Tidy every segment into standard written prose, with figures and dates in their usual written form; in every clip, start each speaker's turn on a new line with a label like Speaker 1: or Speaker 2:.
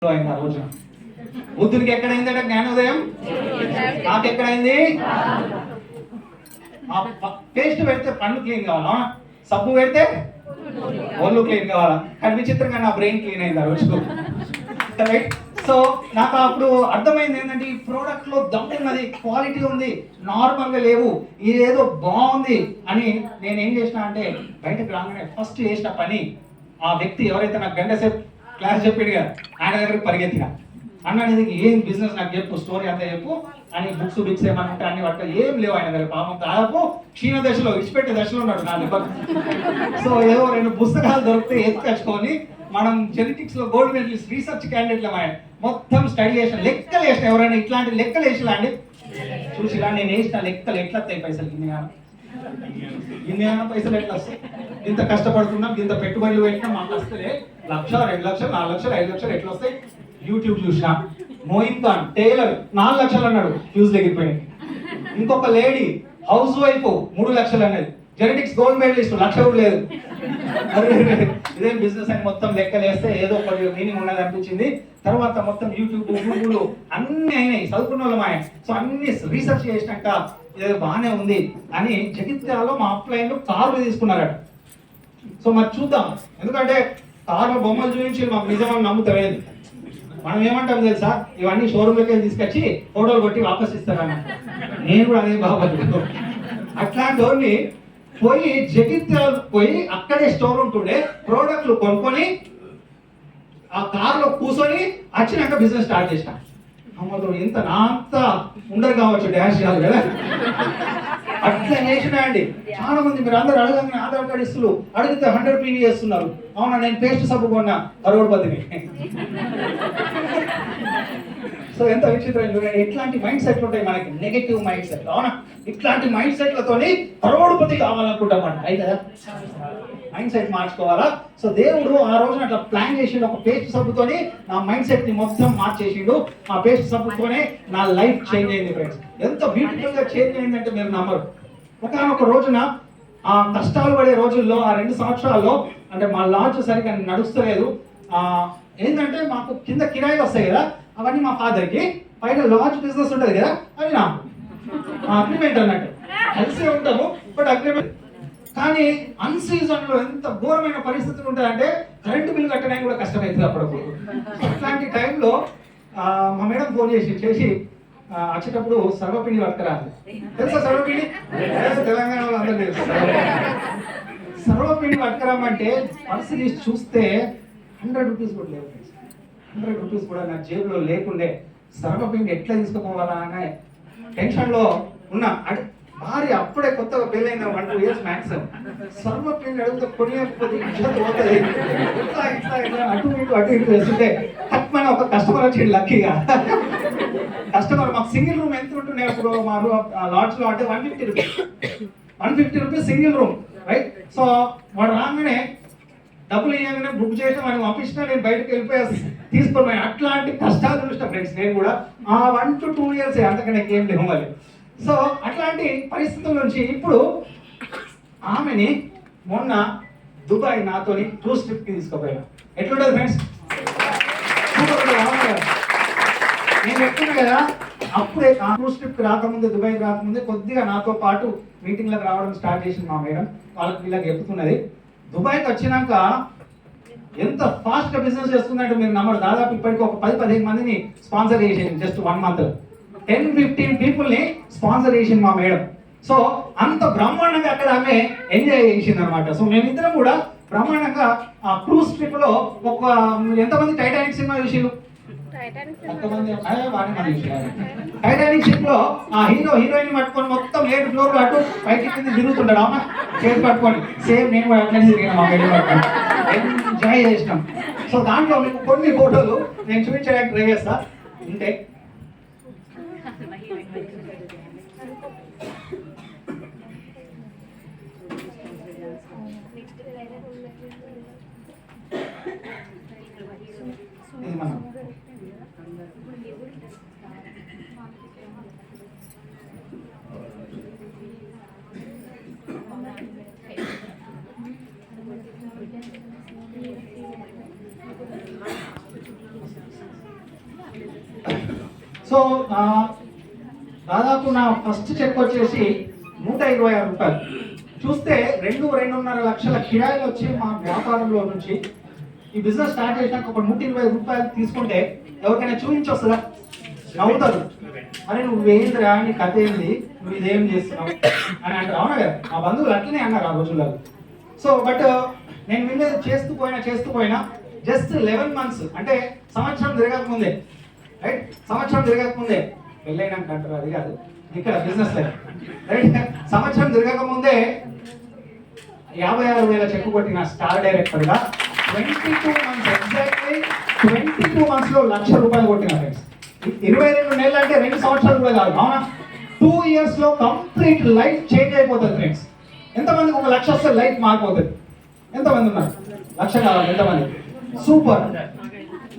Speaker 1: అయింది ఆ రోజున. బుద్ధునికి ఎక్కడైందట జ్ఞానోదయం? నాకెక్కడైంది? పేస్ట్ పెడితే పండ్లు క్లీన్ కావాలా, సబ్బు పెడితే ఒళ్ళు క్లీన్ కావాలా, కానీ విచిత్రంగా నా బ్రెయిన్ క్లీన్ అయింది ఆ రోజు. రైట్. సో నాకు అప్పుడు అర్థమైంది ఏంటంటే ఈ ప్రోడక్ట్ లో దమ్ ఉన్నది, క్వాలిటీ ఉంది, నార్మల్ గా లేవు, ఇదేదో బాగుంది అని నేను ఏం చేసిన అంటే బయటకు రాగానే ఫస్ట్ చేసిన పని ఆ వ్యక్తి ఎవరైతే నాకు గంట సేపు క్లాస్ చెప్పాడు కదా ఆయన దగ్గరికి పరిగెత్తిన. అన్న ఇది ఏం బిజినెస్ నాకు చెప్పు, స్టోరీ అంతా చెప్పు అని. బిక్స్ ఏమన్నా ఉంటే అన్ని పట్ల ఏం లేవు ఆయన దగ్గర. పాపం దాదాపు క్షీణ దశలో, ఇచ్చిపెట్టే దశలో ఉన్నాడు నా దగ్గర. సో ఏదో 2 పుస్తకాలు దొరికితే ఎత్తుకొచ్చుకొని మనం జెనెటిక్స్ లో గోల్డ్ మెడలిస్ట్ రీసెర్చ్ క్యాండిడేట్ల మొత్తం స్టడీ చేసిన, లెక్కలు వేసిన. ఎవరైనా ఇట్లాంటి లెక్కలు వేసిలా అండి? చూసిలా నేను వేసిన లెక్కలు ఎట్లా వస్తాయి పైసలు? ఇన్ని పైసలు ఎట్లా వస్తాయి? ఇంత కష్టపడుతున్నాం, ఇంత పెట్టుబడులు పెట్టినా మాకు వస్తలే. 1,00,000, 2,00,000, 4,00,000, 5,00,000 ఎట్లా వస్తాయి? యూట్యూబ్ చూసినా. మోయిన్ ఖాన్ టైలర్ 4 లక్షలు అన్నాడు, ఫ్యూజ్ ఎగిరిపోయింది. ఇంకొక లేడీ హౌస్ వైఫ్ 3 లక్షలు అన్నది, జెనెటిక్స్ గోల్డ్ మెడలిస్ట్ 1,00,000 కూడా లేదు. ఇదేం బిజినెస్ అని మొత్తం లెక్కలు వేస్తే ఏదో కొద్దిగా మీనింగ్ ఉన్నది అనిపించింది. తర్వాత మొత్తం యూట్యూబ్, గూగుల్ అన్ని అయినాయి, చదువుకున్న వాళ్ళమాయ. సో అన్ని రీసెర్చ్ చేసినాక ఇదేదో బాగానే ఉంది అని జగిత్యాలలో మా అప్లైన్లో కార్లు తీసుకున్నారట. సో మరి చూద్దాం, ఎందుకంటే కార్ల బొమ్మలు చూపించి మాకు నిజమని నమ్ముతలేదు. మనం ఏమంటాం తెలుసా, ఇవన్నీ షోరూమ్లకి వెళ్ళి తీసుకొచ్చి ఫోటోలు కొట్టి వాపస్ ఇస్తారన్న. నేను కూడా అదే బాబు. అట్లాంటి వాళ్ళని పోయి జగిత్యాల పోయి అక్కడే స్టోర్ ఉంటుండే ప్రోడక్ట్లు కొనుక్కొని ఆ కార్లో కూర్చొని వచ్చినాక బిజినెస్ స్టార్ట్ చేసిన. అమ్మతో ఇంత నా అంత ఉండరు కావచ్చు, డాష్ కాదు కదా, అట్లా చేసినా అండి. చాలా మంది మీరు అందరూ అడగండి, ఆధార్ కార్డు ఇస్తున్నారు, అడిగితే 100 PV చేస్తున్నారు. అవునా, నేను పేస్ట్ సబ్బు కొన్నా కరోడ్పతిని. సో ఎంత విచిత్రం చూడండి. ఇట్లాంటి మైండ్ సెట్లు ఉంటాయి మనకి, నెగటివ్ మైండ్ సెట్. అవునా, ఇట్లాంటి మైండ్ సెట్లతోని కరోడ్పతి కావాలనుకుంటామాట. అయితే మైండ్ సెట్ మార్చుకోవాలా. సో దేవుడు ఆ రోజున అట్లా ప్లాన్ చేసిండు. ఒక పేస్ట్ సబ్బుతోని నా మైండ్ సెట్ ని మొత్తం మార్చేసిండు. ఆ పేస్ట్ సబ్బుతోనే నా లైఫ్ చేంజ్ అయింది ఫ్రెండ్స్. ఎంత బ్యూటిఫుల్ గా చేంజ్ అయిందంటే మీరు నమ్మరు. ఒకనొక రోజున ఆ కష్టాలు పడే రోజుల్లో, ఆ 2 సంవత్సరాల్లో అంటే మా లాంచ్ సరిగ్గా నడుస్తలేదు. ఏంటంటే మాకు కింద కిరాయిలు వస్తాయి కదా, అవన్నీ మా ఫాదర్కి, పైన లాంచ్ బిజినెస్ ఉంటుంది కదా అది నాకు అగ్రిమెంట్ అన్నట్టు. కలిసే ఉంటాము బట్ అగ్రిమెంట్. కానీ అన్ సీజన్ లో ఎంత ఘోరమైన పరిస్థితులు ఉంటాయంటే కరెంటు బిల్లు కట్టడానికి కూడా కష్టమవుతుంది అప్పుడప్పుడు. అట్లాంటి టైంలో మా మేడం ఫోన్ చేసి వచ్చేటప్పుడు సర్వపిండి పట్టుకురాలి. తెలుసా సర్వపిండి? తెలంగాణ వాళ్ళు అందరూ తెలుసు. సర్వపిండి పట్టుకురామంటే పర్సు తీసి చూస్తే 100 రూపీస్ కూడా లేవు. 100 రూపీస్ కూడా నా జేబులో లేకుండే. సర్వపిండి ఎట్లా తీసుకుపోవాలా అనే టెన్షన్లో ఉన్నా. భార్య అప్పుడే కొత్తగా పెళ్ళైన 1-2 ఇయర్స్ మ్యాక్సిమం. సర్వపిండి అడిగితే కొనియకపోతే పోతుంది. ఇట్లా అటు ఇటు వేస్తుంటే తక్కువ ఒక కస్టమర్ వచ్చింది. లక్కీగా కస్టమర్ మాకు సింగిల్ రూమ్ ఎంత ఉంటున్నాయి అప్పుడు మా లాడ్జ్ లో అంటే 150 rupees. 150 rupees single room, right. So వాడు రాగానే డబ్బులు ఇవ్వగానే బుక్ చేసి వాడిని పంపించినా నేను బయటకు వెళ్ళిపోయి తీసుకున్నాను. అట్లాంటి కష్టాలు చూసిన ఫ్రెండ్స్ నేను కూడా. 1 to 2 ఇయర్స్, అంతకన్నా ఏం లేవు మరి. సో అట్లాంటి పరిస్థితుల నుంచి ఇప్పుడు ఆమెని మొన్న దుబాయ్ నాతోని క్రూజ్ ట్రిప్ కి తీసుకుపోయాను. ఎట్లుంటుంది ఫ్రెండ్స్? నేను చెప్తున్నా కదా, అప్పుడే ఆ క్రూజ్ ట్రిప్ రాకముందే, దుబాయ్ రాకముందే కొద్దిగా నాతో పాటు మీటింగ్లకు రావడం స్టార్ట్ చేసింది మా మేడం. వాళ్ళకి వీళ్ళకి చెప్తున్నది. దుబాయ్కి వచ్చినాక ఎంత ఫాస్ట్ గా బిజినెస్ చేస్తుందంటే మీరు నమ్మరు. దాదాపు ఇప్పటికి ఒక 10-15 మందిని స్పాన్సర్ చేసింది జస్ట్ 1 month. 10-15 పీపుల్ని స్పాన్సర్ చేసింది మా మేడం. సో అంత బ్రహ్మాండంగా అక్కడ ఆమె ఎంజాయ్ చేసింది అనమాట. సో మేమిద్దరం కూడా బ్రహ్మాండంగా ఆ క్రూజ్ ట్రిప్ లో ఒక ఎంతమంది టైటానిక్ సినిమా చూసిండ్రు? టైటానిక్ షిప్ లో ఆ హీరోయిన్ పట్టుకొని మొత్తం 7 ఫ్లోర్ అటు పైకి కింద తిరుగుతుంటాడు. అమ్మ చేతి పట్టుకొని. సేమ్ నేను కూడా అట్లనే తిరిగిన మా మేడం పట్టుకొని ఎంజాయ్ చేసినాం. సో దాంట్లో మీకు కొన్ని ఫోటోలు నేను చూపించడానికి ట్రై చేస్తా. అంటే ఇది మనం సో దాదాపు నా ఫస్ట్ చెక్ వచ్చేసి 126 రూపాయలు. చూస్తే 2-2.5 లక్షల కిరాయిలు వచ్చి మా వ్యాపారంలో నుంచి ఈ బిజినెస్ స్టార్ట్ చేసినాక ఒక 120 రూపాయలు తీసుకుంటే ఎవరికైనా చూపించొస్తుందా? నవ్వుతారు, అరే నువ్వేంద్రా నీ కథ ఏంది, నువ్వు ఇదేం చేస్తున్నావు అని అంటారు. అవునా కదా, మా బంధువులు అట్లనే అన్నారు ఆ రోజుల్లో. సో బట్ నేను విన్నది చేస్తూ పోయినా జస్ట్ 11 months, అంటే సంవత్సరం తిరగకముందే, రైట్, సంవత్సరం తిరగకముందే పెళ్ళైనాక అంటారు, అది కాదు ఇక్కడ బిజినెస్ లైఫ్, రైట్. సంవత్సరం తిరగకముందే 56,000 చెక్కు కొట్టిన స్టార్ డైరెక్టర్గా 22 months, ఎగ్జాక్ట్లీ 22 months లో 1,00,000 రూపాయలు కొట్టిన ఫ్రెండ్స్. 22 నెలలు అంటే 2 సంవత్సరాలు కూడా కాదు, అవునా? 2 years లో కంప్లీట్ లైఫ్ చేంజ్ అయిపోతుంది ఫ్రెండ్స్. ఎంతమందికి 1,00,000 వస్తే లైఫ్ మారిపోతుంది? ఎంతమంది ఉన్నారు? 1,00,000 కావాలి ఎంతమంది? సూపర్.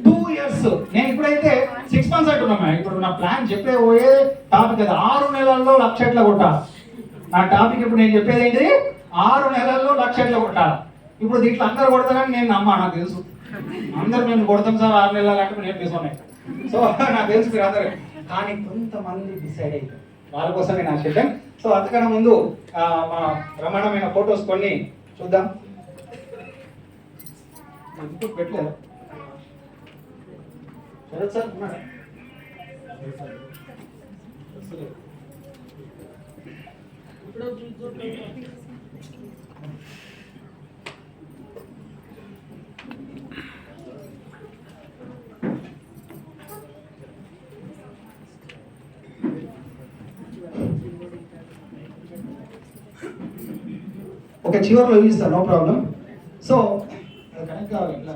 Speaker 1: 2 years. నేను ఇప్పుడైతే 6 months అంటున్నా. ఇప్పుడు నా ప్లాన్ చెప్పే పోయే టాపిక్ అది 6 నెలల్లో 1,00,000 ఎట్లా కొట్టాలి. నా టాపిక్ ఇప్పుడు నేను చెప్పేది ఏంటి? 6 నెలల్లో 1,00,000 ఎట్లా కొట్టాలి. ఇప్పుడు దీంట్లో అందరు కొడతారని నేను నమ్మా, నాకు తెలుసు. అందరు మేము కొడతాం సార్ 6 నెలలు అంటే నేను తీసుకున్నాయి. సో నాకు తెలుసు మీరు అందరు, కానీ కొంతమంది డిసైడ్ అయ్యారు, వాళ్ళ కోసమే నా సెషన్. సో అంతకన్నా ముందు మా బ్రహ్మాండమైన ఫొటోస్ కొన్ని చూద్దాం. పెట్టలేదు శరత్ సార్ ఉన్నాడా? ఓకే, చివరిలో ఇస్తాను, నో ప్రాబ్లం. సో కనెక్ట్ కావాలి ఇట్లా.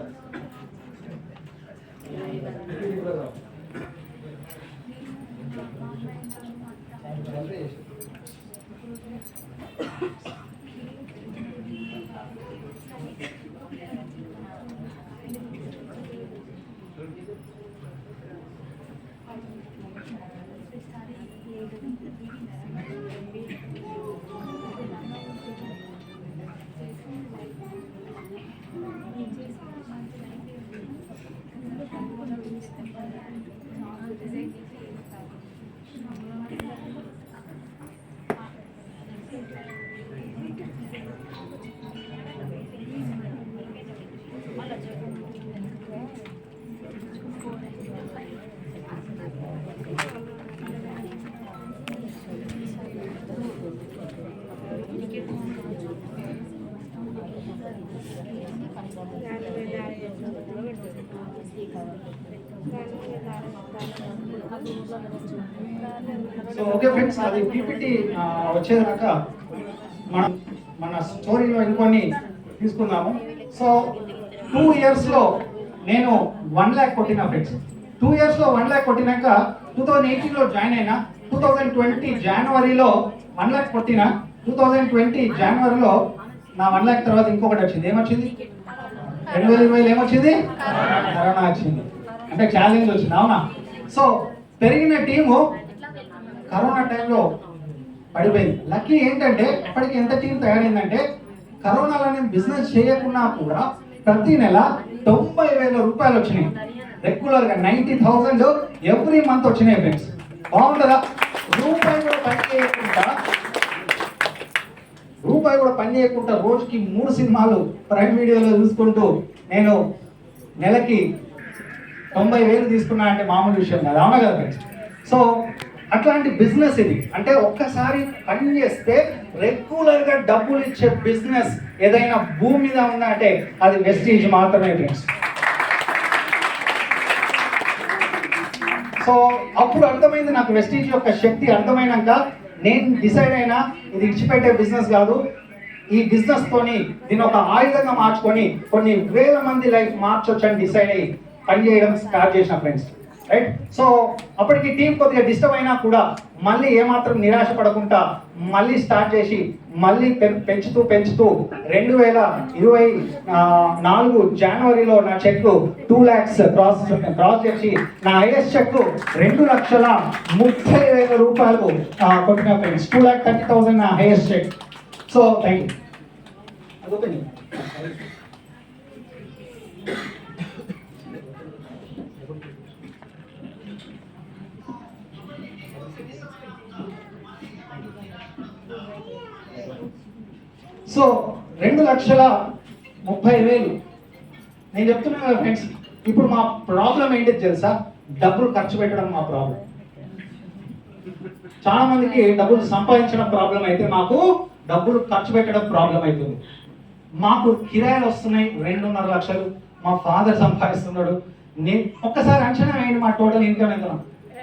Speaker 1: సో ఓకే ఫ్రెండ్స్, అది పీపీటీ వచ్చేదాకా మన స్టోరీలో ఇంకొన్ని తీసుకుందాము. సో 2 years లో నేను 1 lakh కొట్టిన ఫ్రెండ్స్. 2 years లో 1 lakh కొట్టినాక 2018 లో జాయిన్ అయినా. 2020 జనవరిలో 1 lakh కొట్టిన. 2020 జనవరిలో నా 1 lakh తర్వాత ఇంకొకటి వచ్చింది. ఏమొచ్చింది? 2020 ఏమొచ్చింది? కరోనా వచ్చింది. అంటే ఛాలెంజ్ వచ్చింది, అవునా? సో పెరిగిన టీము కరోనా టైంలో పడిపోయింది. లక్కీ ఏంటంటే అప్పటికి ఎంత టీం తయారైందంటే, కరోనాలో నేను బిజినెస్ చేయకున్నా కూడా ప్రతి నెల 90,000 రూపాయలు వచ్చినాయి. రెగ్యులర్గా 90,000 ఎవ్రీ మంత్ వచ్చినాయి ఫ్రెండ్స్. బాగుంటుందా? రూపాయి కూడా పని చేయకుండా రోజుకి 3 సినిమాలు ప్రైమ్ వీడియోలో చూసుకుంటూ నేను నెలకి 90,000 తీసుకున్నా అంటే మామూలు విషయం కాదు, అవునా కదా ఫ్రెండ్స్? సో అట్లాంటి బిజినెస్ ఇది. అంటే ఒక్కసారి పని చేస్తే రెగ్యులర్గా డబ్బులు ఇచ్చే బిజినెస్ ఏదైనా భూమి మీద ఉందా అంటే అది వెస్టీజ్ మాత్రమే ఫ్రెండ్స్. సో అప్పుడు అర్థమైంది నాకు, వెస్టీజ్ యొక్క శక్తి అర్థమైనాక నేను డిసైడ్ అయినా ఇది ఇచ్చిపెట్టే బిజినెస్ కాదు, ఈ బిజినెస్ తోని దీన్ని ఒక ఆయుధంగా మార్చుకొని కొన్ని వేల మంది లైఫ్ మార్చొచ్చు అని డిసైడ్ అయ్యి పని చేయడం స్టార్ట్ చేసిన ఫ్రెండ్స్, రైట్? సో అప్పటికి టీం కొద్దిగా డిస్టర్బ్ అయినా కూడా మళ్ళీ ఏమాత్రం నిరాశ పడకుండా మళ్ళీ స్టార్ట్ చేసి మళ్ళీ పెంచుతూ 2024 జనవరిలో నా చెక్ 2 lakhs క్రాస్ చేసి నా హైయెస్ట్ చెక్ 2,30,000 రూపాయలు కొట్టిన ఫ్రెండ్స్. 2,30,000 నా highest cheque. So thank you. అదొక సో 2,30,000. నేను చెప్తున్నా కదా ఫ్రెండ్స్, ఇప్పుడు మా ప్రాబ్లం ఏంటి తెలుసా? డబ్బులు ఖర్చు పెట్టడం మా ప్రాబ్లం. చాలా మందికి డబ్బులు సంపాదించడం ప్రాబ్లం అయితే మాకు డబ్బులు ఖర్చు పెట్టడం ప్రాబ్లం అవుతుంది. మాకు కిరాయిలు వస్తున్నాయి 2.5 లక్షలు, మా ఫాదర్ సంపాదిస్తున్నాడు. నేను ఒక్కసారి అంచనా వేయండి మా టోటల్ ఇన్కమ్ ఎంత.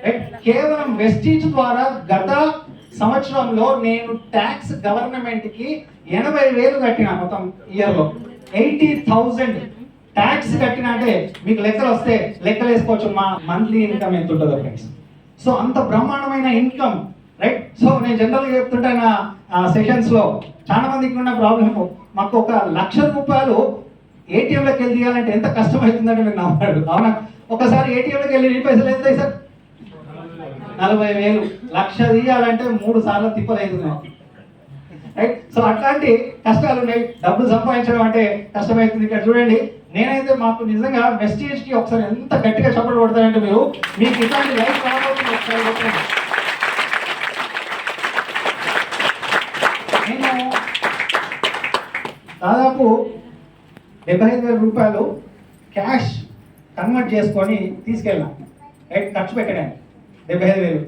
Speaker 1: రైట్, కేవలం వెస్టీజ్ ద్వారా గత సంవత్సరంలో నేను ట్యాక్స్ గవర్నమెంట్ కి 80,000 కట్టిన. మొత్తం ఇయర్లో 80,000 ట్యాక్స్ కట్టిన అంటే మీకు లెక్కలు వస్తే లెక్కలు వేసుకోవచ్చు మా మంత్లీ ఇన్కమ్ ఎంత ఉంటుందో ఫ్రెండ్స్. సో అంత బ్రహ్మాండమైన ఇన్కమ్. రైట్, సో నేను జనరల్గా చెప్తుంటే నా సెషన్స్ లో చాలా మందికి ఉన్న ప్రాబ్లం, మాకు 1,00,000 రూపాయలు ఏటీఎంలోకి వెళ్ళి తీయాలంటే ఎంత కష్టం అవుతుందంటే మీరు నమ్మాడు. అవునా? ఒకసారి ఏటీఎంలోకి వెళ్ళి ఈ పైసలు ఎంత సార్? 40,000. 1,00,000 తీయాలంటే 3 సార్లు తిప్పలేదు. రైట్, సో అట్లాంటి కష్టాలు ఉన్నాయి. డబ్బులు సంపాదించడం అంటే కష్టమవుతుంది. ఇక్కడ చూడండి, నేనైతే మాకు నిజంగా వెస్టేజ్ కి ఒకసారి ఎంత గట్టిగా చప్పట్లు కొడతారంటే మీరు, మీకు ఇట్లాంటి లైఫ్ రాబోతుంది. ఒకసారి నేను దాదాపు 75,000 రూపాయలు క్యాష్ కన్వర్ట్ చేసుకొని తీసుకెళ్ళాను. రైట్, ఖర్చు పెట్టడానికి 75,000.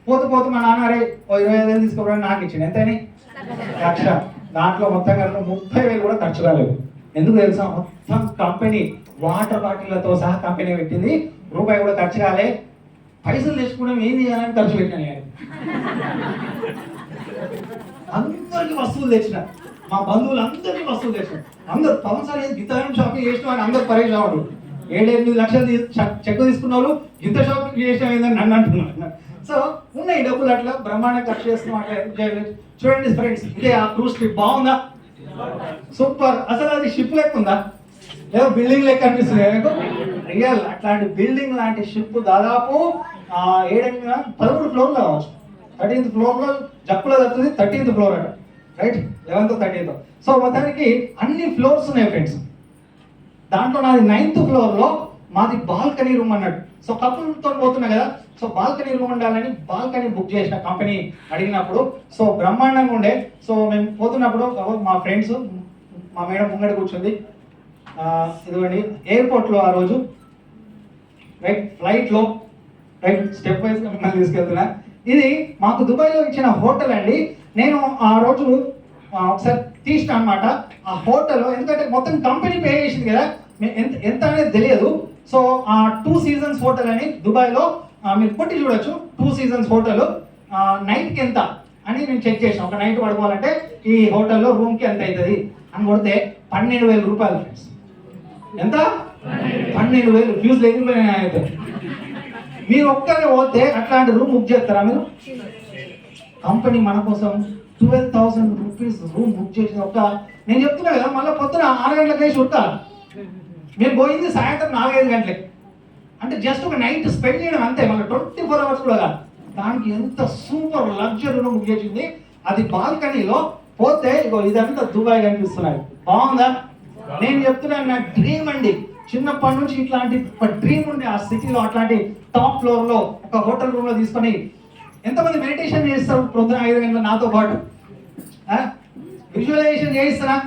Speaker 1: పోతూ మా నాన్న అరే 25,000 తీసుకోవడానికి నాకు ఇచ్చింది. ఎంతని? 1,00,000. దాంట్లో మొత్తం కలిపి 30,000 కూడా ఖర్చు కాలేదు. ఎందుకు తెలుసా? మొత్తం కంపెనీ వాటర్ బాటిళ్లతో సహా కంపెనీ పెట్టింది, రూపాయి కూడా ఖర్చు కాలే. పైసలు తెచ్చుకోవడం ఏం చేయాలని ఖర్చు పెట్టాను. అందరికి వస్తువులు తెచ్చిన, మా బంధువులు అందరికీ వస్తువులు తెచ్చిన. అందరు పవన్ సార్ గితారం షాపింగ్ చేసిన అని అందరు పరేష్ అవ్వడు. 7-8 లక్షలు చెక్ తీసుకున్న వాళ్ళు ఇంత షాపింగ్ చేసిన ఏందని నన్ను అంటున్నారు. సో ఉన్నాయి డబ్బులు, అట్లా బ్రహ్మాండంగా ఖర్చు చేస్తున్నాం. అట్లా చూడండి ఫ్రెండ్స్, ఇదే ఆ క్రూజ్ ట్రిప్ బాగుందా? సూపర్. అసలు అది షిప్ లెక్క ఉందా? లేదా బిల్డింగ్ లెక్క అనిపిస్తుంది మీకు? రియల్ అట్లాంటి బిల్డింగ్ లాంటి షిప్ దాదాపు 13 ఫ్లోర్లు కావచ్చు. 13th ఫ్లోర్లో జప్పులో తగ్గుతుంది. 13th ఫ్లోర్ అట. Right, 11th 13th. సో మొత్తానికి అన్ని ఫ్లోర్స్ ఉన్నాయి ఫ్రెండ్స్. దాంట్లో నాది 9th ఫ్లోర్లో మాది బాల్కనీ రూమ్ అన్నట్టు. సో కపుల్తో పోతున్నా కదా, సో బాల్కనీ రూమ్ ఉండాలని బాల్కనీ బుక్ చేసిన కంపెనీ అడిగినప్పుడు. సో బ్రహ్మాండంగా ఉండే. సో మేము పోతున్నప్పుడు మా ఫ్రెండ్స్, మా మేడం ముంగడ కూర్చుంది. ఇదిగోండి ఎయిర్పోర్ట్లో ఆ రోజు, రైట్, ఫ్లైట్లో, రైట్, స్టెప్ వైజ్ మిమ్మల్ని తీసుకెళ్తున్నా. ఇది మాకు దుబాయ్లో ఇచ్చిన హోటల్ అండి. నేను ఆ రోజు ఒకసారి తీసిన అనమాట ఆ హోటల్. ఎందుకంటే మొత్తం కంపెనీ పే చేసింది కదా, ఎంత అనేది తెలియదు. సో 2 సీజన్స్ హోటల్ అని దుబాయ్లో మీరు కొట్టి చూడొచ్చు. 2 సీజన్స్ హోటల్ నైట్కి ఎంత అని నేను చెక్ చేసాను. ఒక నైట్ పడుకోవాలంటే ఈ హోటల్లో రూమ్కి ఎంత అవుతుంది అని కొడితే 12,000 రూపాయలు ఫ్రెండ్స్. ఎంత? 12,000. ఫ్యూజ్ లేకపోయినా అయితే మీరు ఒక్కరే పోతే అట్లాంటి రూమ్ బుక్ చేస్తారా మీరు? కంపెనీ మన కోసం 12,000 రూపీస్ రూమ్ బుక్ చేసిన. నేను చెప్తున్నా కదా, మళ్ళీ పొద్దున 6 గంటలకు వేసి ఉంటా. మేము పోయింది సాయంత్రం 4-5 గంటలకి. అంటే జస్ట్ ఒక నైట్ స్పెండ్ చేయడం అంతే, మళ్ళీ 24 అవర్స్ కూడా కాదు. దానికి ఎంత సూపర్ లగ్జరీ రూమ్ బుక్ చేసింది. అది బాల్కనీలో పోతే ఇగో ఇదంతా దుబాయ్ కనిపిస్తున్నాయి. బాగుందా? నేను చెప్తున్నాను, నా డ్రీమ్ అండి. చిన్నప్పటి నుంచి ఇట్లాంటి ఒక డ్రీమ్ ఉండే ఆ సిటీలో, అట్లాంటి టాప్ ఫ్లోర్ లో ఒక హోటల్ రూమ్ లో తీసుకొని. ఎంతమంది మెడిటేషన్ చేస్తారు పొద్దున 5 గంటల నాతో పాటు? విజువలైజేషన్ చేయిస్తారా?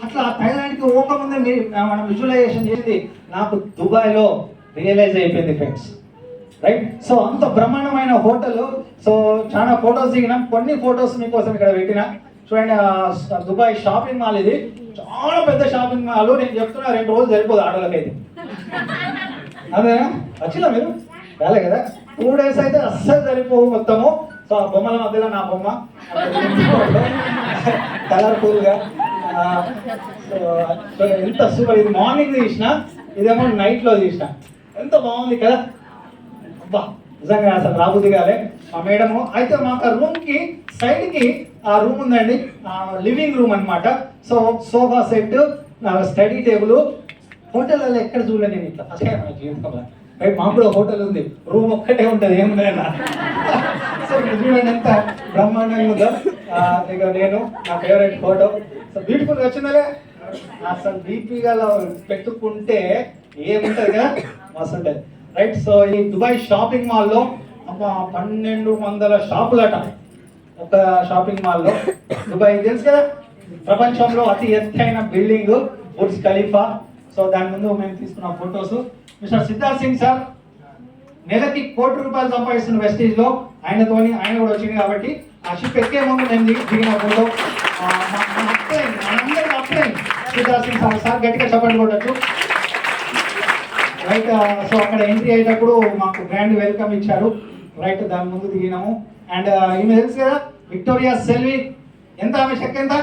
Speaker 1: అట్లా థైలాండ్కి పోకముందే మనం విజువలైజేషన్ చేసి నాకు దుబాయ్లో రియలైజ్ అయిపోయింది ఫ్రెండ్స్. రైట్, సో అంత బ్రహ్మాండమైన హోటల్. సో చాలా ఫొటోస్ దిగినాం. కొన్ని ఫొటోస్ మీకోసం ఇక్కడ పెట్టిన. చూడండి, దుబాయ్ షాపింగ్ మాల్. ఇది చాలా పెద్ద షాపింగ్ మాల్. నేను చెప్తున్నా 2 రోజులు సరిపోదు ఆడోళ్ళకైతే. అదేనా? వచ్చినా మీరు? రాలే కదా. 2 days అయితే అస్సలు సరిపోవు మొత్తము. సో ఆ బొమ్మల మధ్యలో నా బొమ్మ కలర్ఫుల్ గా. ఎంత సూపర్. ఇది మార్నింగ్ తీసిన, ఇదేమో నైట్ లో తీసిన. ఎంత బాగుంది కదా. అబ్బా, నిజంగా అసలు రాబుద్ది కాలే. మా మేడము అయితే మాకు ఆ రూమ్ కి సైడ్ కి ఆ రూమ్ ఉందండి, లివింగ్ రూమ్ అన్నమాట. So sofa set, study table. హోటల్లో ఎక్కడ చూడలే నేను ఇట్లా జీవితంలో. మాకు కూడా హోటల్ ఉంది, రూమ్ ఒక్కటే ఉంటుంది, ఏముండదు. సో చూడండి ఎంత బ్రహ్మాండంగా ఉందో. ఇక నేను నా ఫేవరెట్ ఫోటో. సో బ్యూటిఫుల్ వచ్చిందలే. అసలు బీపీగా పెట్టుకుంటే ఏముంటుంది కదా, మస్తు ఉంటుంది. రైట్, సో ఈ దుబాయ్ షాపింగ్ మాల్లో 1,200 షాపులట ఒక షాపింగ్ మాల్లో. దుబాయ్ తెలుసు కదా, ప్రపంచంలో అతి ఎత్తైన బిల్డింగ్ బుర్జ్ ఖలీఫా. సో దాని ముందు మేము తీసుకున్న photos. Mister Siddharth Singh sir నెలకి ₹1,00,00,000 సంపాదిస్తున్న వెస్టీజ్ లో ఆయన కూడా వచ్చింది కాబట్టి ఆ షిప్ ఎక్కే ముందు నేను దిగిన ఫోటో మనందరికి అప్లైన్ సిద్ధార్థ్ సింగ్ సార్ గట్టిగా చెప్పండి కొట్టచ్చు. రైట్. సో అక్కడ ఎంట్రీ అయ్యేటప్పుడు మాకు గ్రాండ్ వెల్కమ్ ఇచ్చారు. రైట్. దాని ముందు దిగినాము. అండ్ ఈమె తెలుసు కదా విక్టోరియా సెల్వి. ఎంత ఆమె చెక్ ఎంత?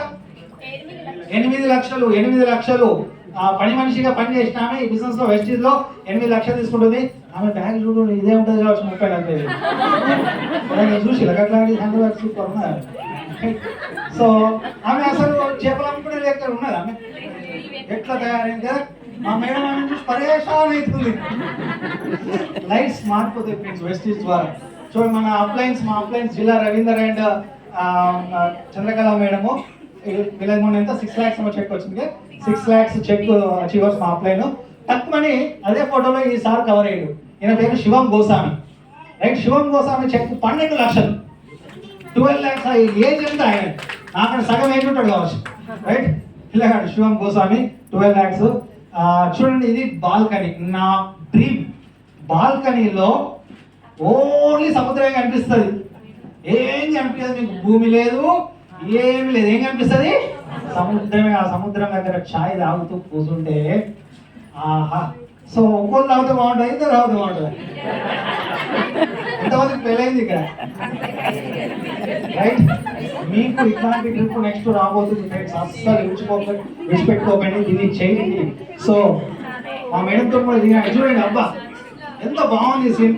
Speaker 1: 8 లక్షలు. 8 లక్షలు పని మనిషిగా పని చేసిన ఆమె ఈ బిజినెస్ లో వెస్టీజ్ లో 8 లక్షలు తీసుకుంటుంది. ఆమె బ్యాగ్ చూడు ఇదే ఉంటుంది కావచ్చు 30 చూసి అట్లాంటి సూపర్ ఉన్నది. సో ఆమె అసలు చేపలు అమ్ముకునే లెక్క ఉన్నది. ఆమె ఎట్లా తయారైంది కదా మా మేడం ఆమె చూసి పరేషాన్ అవుతుంది. లైట్స్ మారిపోతాయి ఫ్రెండ్స్ వెస్టీజ్ ద్వారా. చూడండి మన మా అప్లైన్స్ జిల్లా రవీందర్ అండ్ చంద్రకళ మేడము వీళ్ళ ముందు ఎంత 6 lakhs చెక్ వచ్చింది. 6 lakhs చెక్ అచీవర్స్ మా అప్లైన్. తక్కువని అదే ఫోటోలో ఈ సార్ కవర్ అయ్యాడు. ఈయన పేరు శివం గోస్వామి. రైట్. శివం గోస్వామి చెక్ 12 లక్షలు. 12 lakhs. ఏజ్ ఎంత ఆయన నాకన్నా సగం ఏజ్ ఉంటాడు కావచ్చు. రైట్. పిల్లగాడు శివం గోస్వామి 12 lakhs. చూడండి ఇది బాల్కనీ. నా డ్రీమ్ బాల్కనీలో ఓన్లీ సముద్రమే కనిపిస్తుంది. ఏం కనిపిస్తుంది మీకు? భూమి లేదు, ఏమి లేదు. ఏం కనిపిస్తుంది? సముద్రమే. ఆ సముద్రం దగ్గర ఛాయ్ తాగుతూ కూర్చుంటే ఆహా. సో ఒక్కోళ్ళు తాగితే బాగుంటుంది, ఇద్దరు తాగితే బాగుంటుంది. ఎంతమందికి పెళ్ళైంది ఇక్కడ? రైట్. మీకు ఇట్లాంటి ట్రిప్ నెక్స్ట్ రాబోతుంది ఫ్రెండ్స్. అస్సలు విడిచిపెట్టుకోకండి, దీన్ని చేయండి. సో మా మేడంతో కూడా చూడండి. అబ్బా ఎంత బాగుంది సీన్.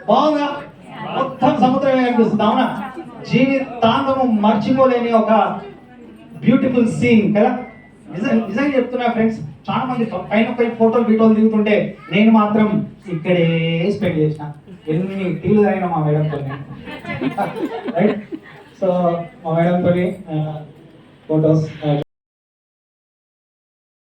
Speaker 1: బాగుందా? మొత్తం సముద్రమే కనిపిస్తుంది. అవునా? జీవితాంతము మర్చిపోలేని ఒక బ్యూటిఫుల్ సీన్ కదా. నిజంగా చెప్తున్నా ఫ్రెండ్స్. చాలా మంది పైన ఫోటోలు దిగుతుంటే నేను మాత్రం ఇక్కడే స్పెండ్ చేసిన. ఎన్ని టీలు తాగినా మా మేడంతో. రైట్. సో మా మేడంతో ఫోటోస్